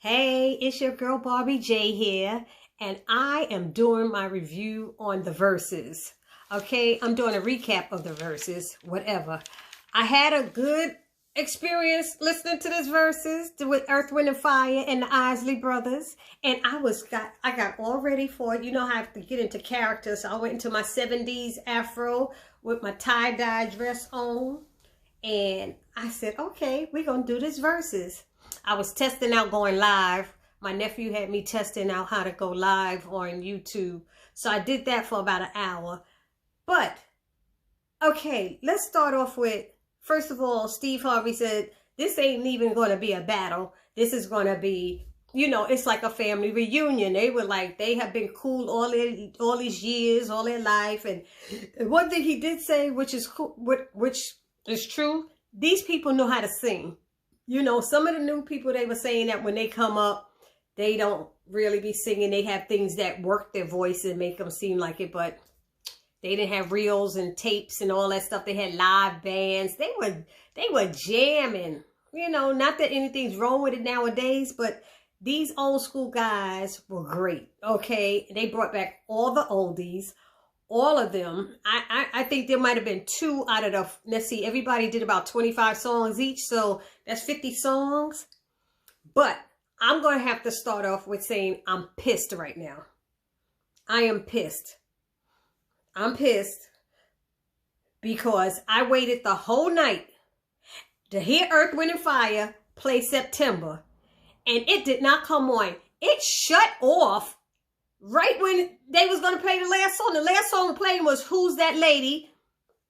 Hey, it's your girl Barbie J here, and I am doing my review on the VERZUZ. Okay, I'm doing a recap of the VERZUZ, whatever. I had a good experience listening to this VERZUZ with Earth, Wind, and Fire and the ISLEY brothers, and I got all ready for it. You know, I have to get into character, so I went into my 70s afro with my tie-dye dress on, and I said, okay, we're gonna do this VERZUZ. I was testing out going live. My nephew had me testing out how to go live on YouTube. So I did that for about an hour. But, okay, let's start off with, first of all, Steve Harvey said, this ain't even going to be a battle. This is going to be, you know, it's like a family reunion. They were like, they have been cool all these years, all their life. And one thing he did say, which is cool, which is true, these people know how to sing. You know, some of the new people, they were saying that when they come up, they don't really be singing. They have things that work their voice and make them seem like it, but they didn't have reels and tapes and all that stuff. They had live bands. They were jamming. You know, not that anything's wrong with it nowadays, but these old school guys were great. Okay, they brought back all the oldies. All of them. I think there might have been 2 out of the, let's see, everybody did about 25 songs each, so that's 50 songs. But I'm going to have to start off with saying I'm pissed right now. I am pissed. I'm pissed because I waited the whole night to hear Earth, Wind, and Fire play September, and it did not come on. It shut off right when they was going to play the last song. The last song playing was Who's That Lady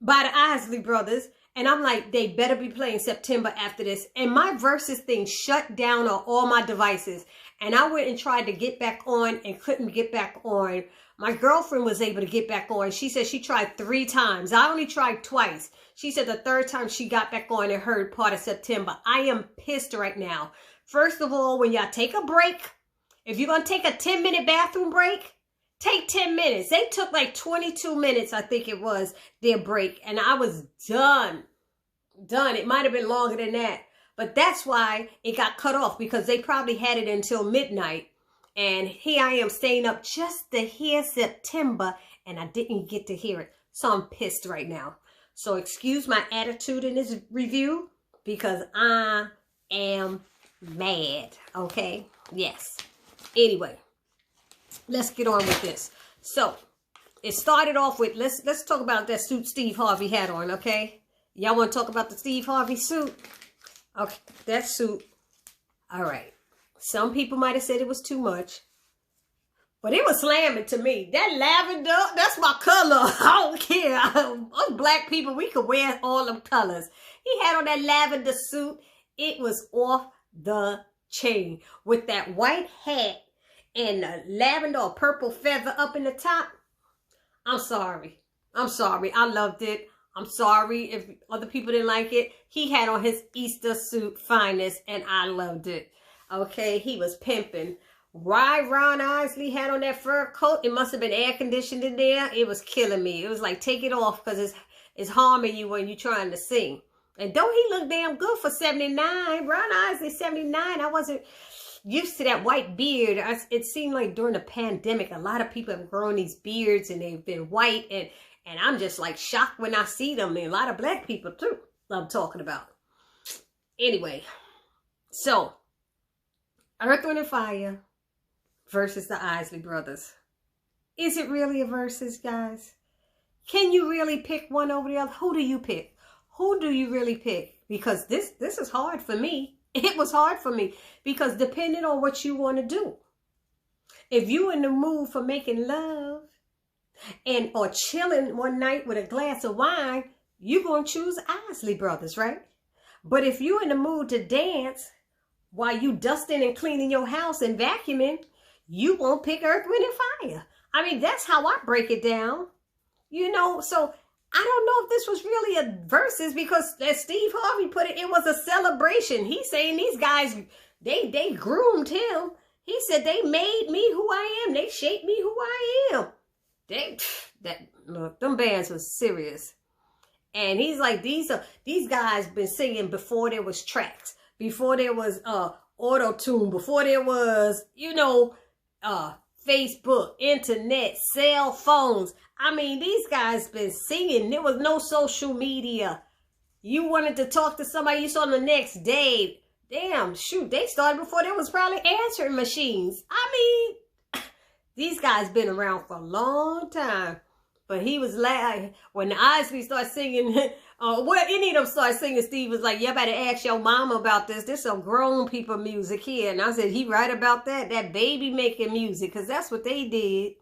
by the ISLEY brothers. And I'm like, they better be playing September after this. And my VERZUZ thing shut down on all my devices. And I went and tried to get back on and couldn't get back on. My girlfriend was able to get back on. She said she tried 3 times. I only tried twice. She said the 3rd time she got back on and heard part of September. I am pissed right now. First of all, when y'all take a break, if you're going to take a 10-minute bathroom break, take 10 minutes. They took like 22 minutes, I think it was, their break. And I was done. Done. It might have been longer than that. But that's why it got cut off, because they probably had it until midnight. And here I am staying up just to hear September, and I didn't get to hear it. So I'm pissed right now. So excuse my attitude in this review, because I am mad. Okay? Yes. Anyway, let's get on with this. So, it started off with, let's talk about that suit Steve Harvey had on, okay? Y'all want to talk about the Steve Harvey suit? Okay, that suit. All right. Some people might have said it was too much, but it was slamming to me. That lavender, that's my color. I don't care. Us black people, we could wear all them colors. He had on that lavender suit. It was off the chain with that white hat and a lavender or purple feather up in the top. I'm sorry. I'm sorry. I loved it. I'm sorry if other people didn't like it. He had on his Easter suit finest, and I loved it. Okay, he was pimping. Why Ron Isley had on that fur coat? It must have been air conditioned in there. It was killing me. It was like, take it off, because it's harming you when you're trying to sing. And don't he look damn good for 79? Ron Isley, 79. I wasn't used to that white beard. It seemed like during the pandemic, a lot of people have grown these beards and they've been white. And I'm just like shocked when I see them. And a lot of black people too, I'm talking about. Anyway, so Earth, Wind, and Fire versus the ISLEY brothers. Is it really a VERZUZ, guys? Can you really pick one over the other? Who do you pick? Who do you really pick? Because this is hard for me. It was hard for me because depending on what you want to do. If you in the mood for making love or chilling one night with a glass of wine, you're going to choose ISLEY brothers, right? But if you in the mood to dance while you dusting and cleaning your house and vacuuming, you won't pick Earth, Wind, and Fire. I mean, that's how I break it down. You know, so I don't know if this was really a VERZUZ, because as Steve Harvey put it, it was a celebration. He's saying these guys, they groomed him. He said they made me who I am. They shaped me who I am. Look, them bands was serious. And he's like, these guys been singing before there was tracks, before there was auto-tune, before there was, you know, Facebook, internet, cell phones. I mean, these guys been singing. There was no social media. You wanted to talk to somebody you saw the next day. Damn, shoot, they started before there was probably answering machines. I mean, these guys been around for a long time. But he was like, when the Isley started singing, well, any of them started singing, Steve was like, you better ask your mama about this. This some grown people music here. And I said, he right about that? That baby making music, because that's what they did.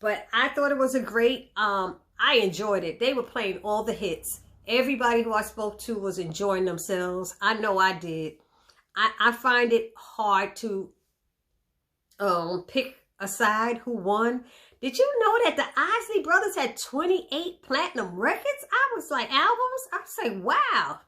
But I thought it was a great, I enjoyed it. They were playing all the hits. Everybody who I spoke to was enjoying themselves. I know I did. I find it hard to pick a side who won. Did you know that the Isley brothers had 28 platinum records? I was like, albums? I was like, wow.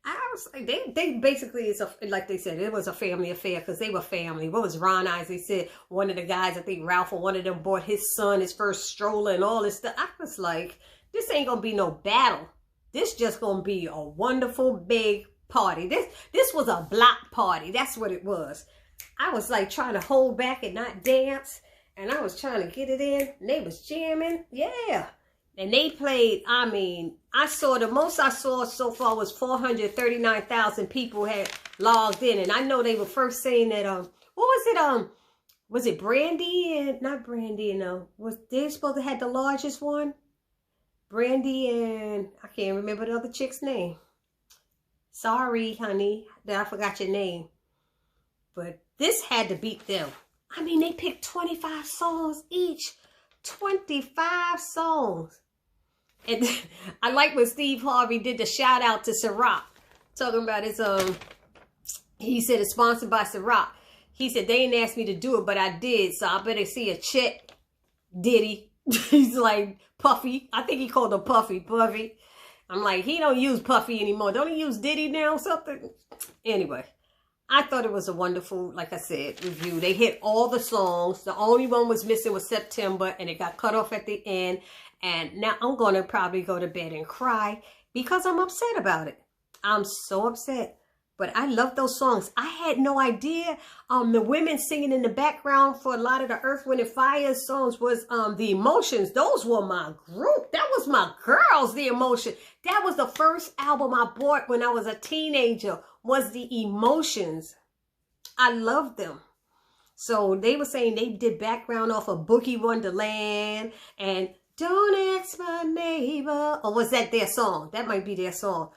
I was like, they basically, it's a, like they said, it was a family affair because they were family. What was Ron Isley said? One of the guys, I think Ralph or one of them bought his son his first stroller and all this stuff. I was like, this ain't going to be no battle. This just going to be a wonderful big party. This was a block party. That's what it was. I was like trying to hold back and not dance. And I was trying to get it in. And they was jamming. Yeah. And they played, I mean, I saw the most I saw so far was 439,000 people had logged in. And I know they were first saying that, what was it Brandy and, not Brandy, was they supposed to have the largest one? Brandy and, I can't remember the other chick's name. Sorry, honey, that I forgot your name. But this had to beat them. I mean, they picked 25 songs each. 25 songs. And I like when Steve Harvey did the shout out to Ciroc. Talking about his, he said it's sponsored by Ciroc. He said, they didn't ask me to do it, but I did. So I better see a check. Diddy. He's like, Puffy. I think he called him Puffy. I'm like, he don't use Puffy anymore. Don't he use Diddy now or something? Anyway. I thought it was a wonderful, like I said, review. They hit all the songs. The only one was missing was September, and it got cut off at the end. And now I'm going to probably go to bed and cry because I'm upset about it. I'm so upset. But I love those songs. I had no idea the women singing in the background for a lot of the Earth, Wind, and Fire songs was The Emotions. Those were my group. That was my girls, The Emotion. That was the first album I bought when I was a teenager, was The Emotions. I loved them. So they were saying they did background off of Boogie Wonderland and Don't Ask My Neighbor. Or was that their song? That might be their song.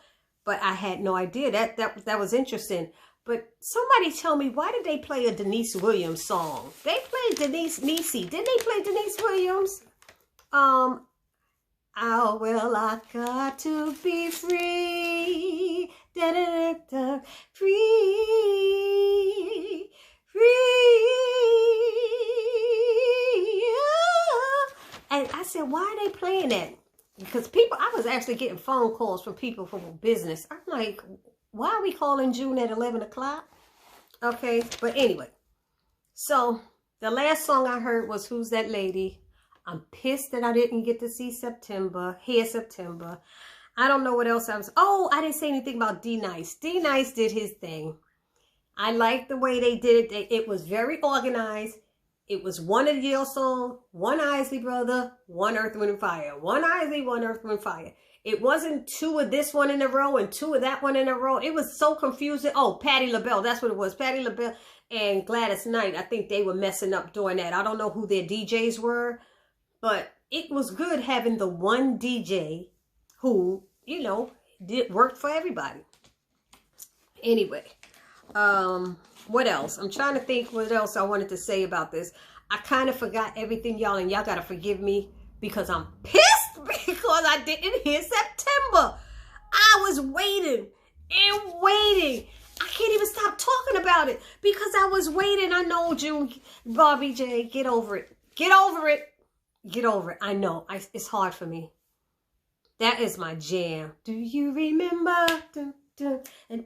But I had no idea. That was interesting. But somebody tell me, why did they play a Denise Williams song? They played Denise Niecy. Didn't they play Denise Williams? Oh, well, I got to be free. Da, da, da, da. Free. Oh. And I said, why are they playing that? Because I was actually getting phone calls from people from business. I'm like, why are we calling June at 11 o'clock? Okay, but anyway. So, the last song I heard was Who's That Lady? I'm pissed that I didn't get to see September. I don't know what else I was. Oh, I didn't say anything about D-Nice. D-Nice did his thing. I liked the way they did it. It was very organized. It was one of the Yale songs, one Isley brother, one Earth, Wind, and Fire. One Isley, one Earth, Wind, and Fire. It wasn't two of this one in a row and two of that one in a row. It was so confusing. Oh, Patti LaBelle, that's what it was. Patti LaBelle and Gladys Knight, I think they were messing up doing that. I don't know who their DJs were, but it was good having the one DJ who, you know, worked for everybody. Anyway, what else? I'm trying to think what else I wanted to say about this. I kind of forgot everything, y'all, and y'all got to forgive me because I'm pissed because I didn't hear September. I was waiting and waiting. I can't even stop talking about it because I was waiting. I know, June, Barbie J, get over it. Get over it. Get over it. I know. It's hard for me. That is my jam. Do you remember? Dun, dun, and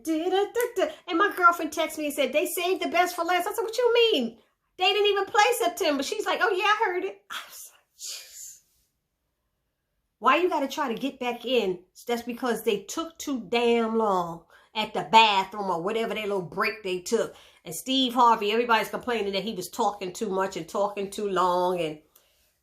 my girlfriend texted me and said, they saved the best for last. I said, what you mean? They didn't even play September. She's like, oh, yeah, I heard it. I was like, jeez. Why you got to try to get back in? That's because they took too damn long. at the bathroom or whatever their little break they took. And Steve Harvey, everybody's complaining that he was talking too much and talking too long. And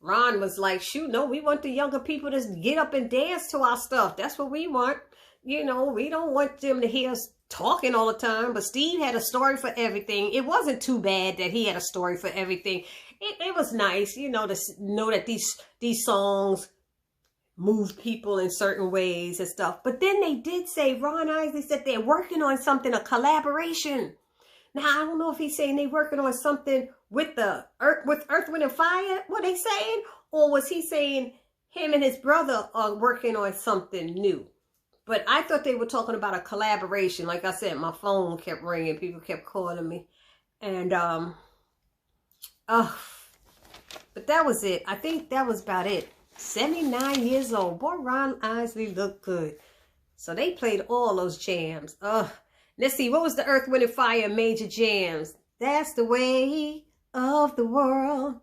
Ron was like, shoot, no, we want the younger people to get up and dance to our stuff. That's what we want. You know, we don't want them to hear us talking all the time. But Steve had a story for everything. It wasn't too bad that he had a story for everything. It was nice, you know, to know that these songs move people in certain ways and stuff. But then they did say, Ron Isley said they're working on something, a collaboration. Now, I don't know if he's saying they're working on something with Earth, Wind, and Fire, what they saying? Or was he saying him and his brother are working on something new? But I thought they were talking about a collaboration. Like I said, my phone kept ringing. People kept calling me. And, but that was it. I think that was about it. 79 years old. Boy, Ron Isley looked good. So they played all those jams. Let's see. What was the Earth, Wind, and Fire major jams? That's the way of the world.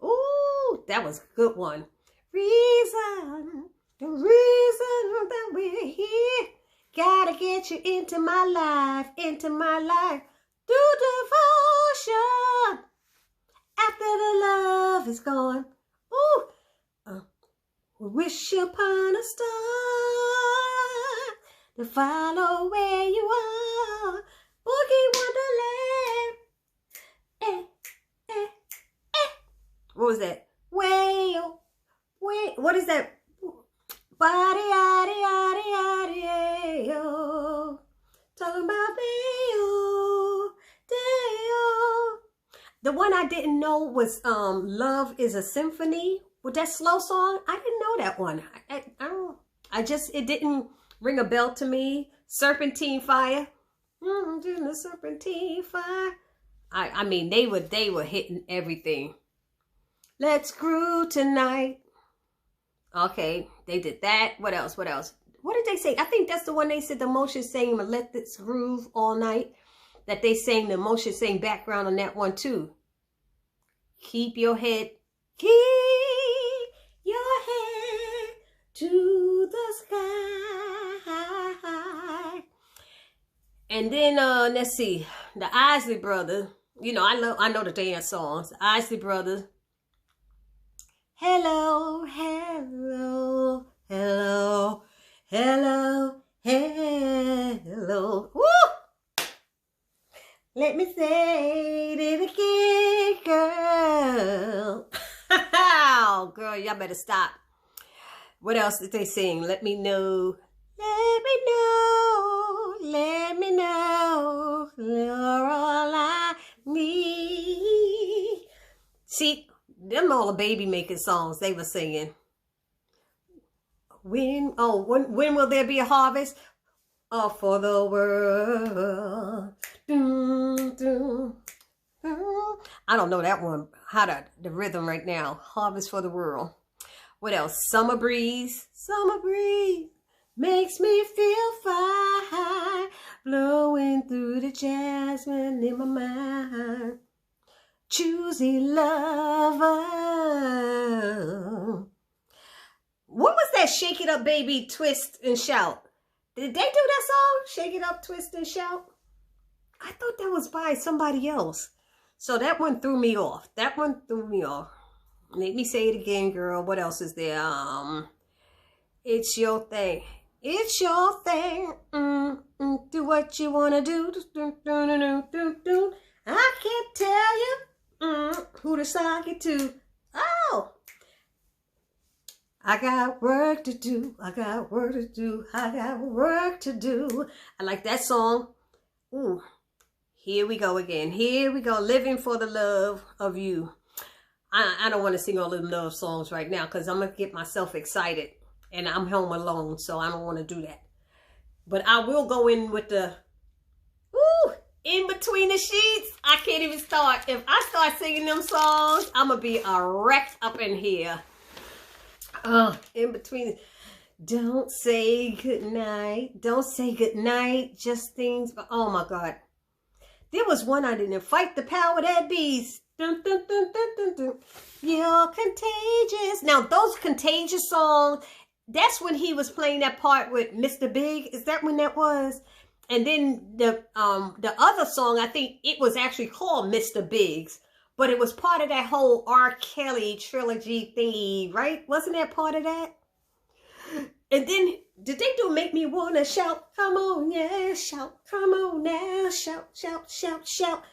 Ooh, that was a good one. Reason. The reason that we're here. Gotta get you into my life. Into my life. Through devotion. After the love is gone. Ooh. Wish upon a star to follow where you are. Boogie Wonderland. What was that? Way. What is that? Body, yaddy, yaddy, yaddy, yo. Talking about Deo, Deo. The one I didn't know was Love is a Symphony. With that slow song, I didn't know that one. It didn't ring a bell to me. Serpentine Fire. The Serpentine Fire. I mean, they were hitting everything. Let's groove tonight. Okay, they did that. What else? What else? What did they say? I think that's the one they said the Motion sang, Let This Groove All Night. That they sang, the Motion sang background on that one too. Keep your head. Keep your head to the sky. And then let's see, the Isley Brothers. You know, I know the dance songs. The Isley Brothers. Hello, hello, hello, hello, hello. Woo! Let me say it again, girl. Oh, girl, y'all better stop. What else did they sing? Let me know. Let me know. Let me know. You're all I need. See, them all the baby making songs they were singing. When will there be a harvest? Oh, for the world. I don't know that one. The rhythm right now. Harvest for the world. What else? Summer breeze. Summer breeze makes me feel fine. Blowing through the jasmine in my mind. Choosy lover. What was that Shake It Up Baby Twist and Shout? Did they do that song? Shake It Up, Twist and Shout? I thought that was by somebody else. So that one threw me off. That one threw me off. Let me say it again, girl. What else is there? It's your thing. It's your thing. Do what you want to do. I can't tell you who to sock it to. Oh. I got work to do. I got work to do. I got work to do. I like that song. Ooh. Here we go again. Here we go. Living for the love of you. I don't want to sing all the love songs right now because I'm going to get myself excited. And I'm home alone, so I don't want to do that. But I will go in with the, in between the sheets. I can't even start. If I start singing them songs, I'm going to be a wreck up in here. In between. Don't say goodnight. Don't say goodnight. Just things. But oh my God. There was one I didn't. Fight the power that beast. Dun, dun, dun, dun, dun, dun. You're contagious. Now those contagious songs, that's when he was playing that part with Mr. Big. Is that when that was? And then the other song, I think it was actually called Mr. Biggs, but it was part of that whole R. Kelly trilogy thingy, right? Wasn't that part of that? And then did they do Make Me Wanna Shout? Come on, yeah, shout, come on now, shout, shout, shout, shout.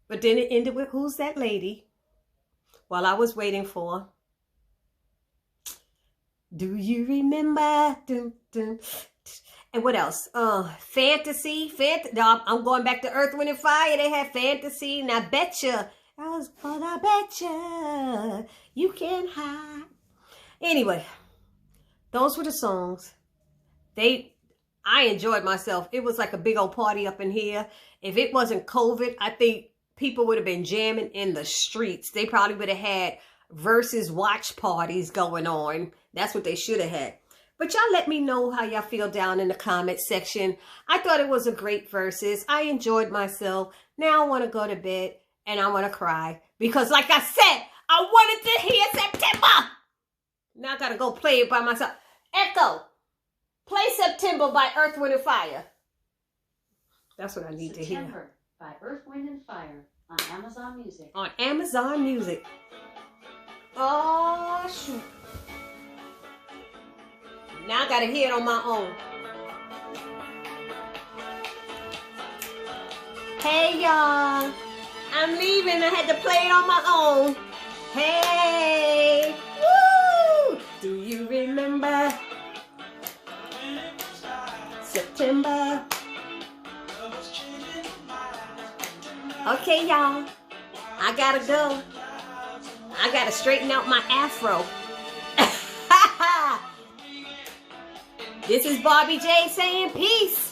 But then it ended with Who's That Lady? While I was waiting for Do You Remember? Dun, dun. And what else? Fantasy. I'm going back to Earth, Wind, and Fire. They had Fantasy. And I betcha. I betcha you can hide. Anyway, those were the songs. I enjoyed myself. It was like a big old party up in here. If it wasn't COVID, I think people would have been jamming in the streets. They probably would have had Versus watch parties going on. That's what they should have had. But y'all let me know how y'all feel down in the comment section. I thought it was a great Versus. I enjoyed myself. Now I want to go to bed and I want to cry. Because like I said, I wanted to hear September. Now I got to go play it by myself. Echo, play September by Earth, Wind, and Fire. That's what I need to hear. September by Earth, Wind, and Fire on Amazon Music. On Amazon Music. Oh, shoot. Now I gotta hear it on my own. Hey, y'all. I'm leaving. I had to play it on my own. Hey. Woo! Do you remember September? Okay, y'all. I gotta go. I gotta straighten out my afro. This is Barbie J saying peace.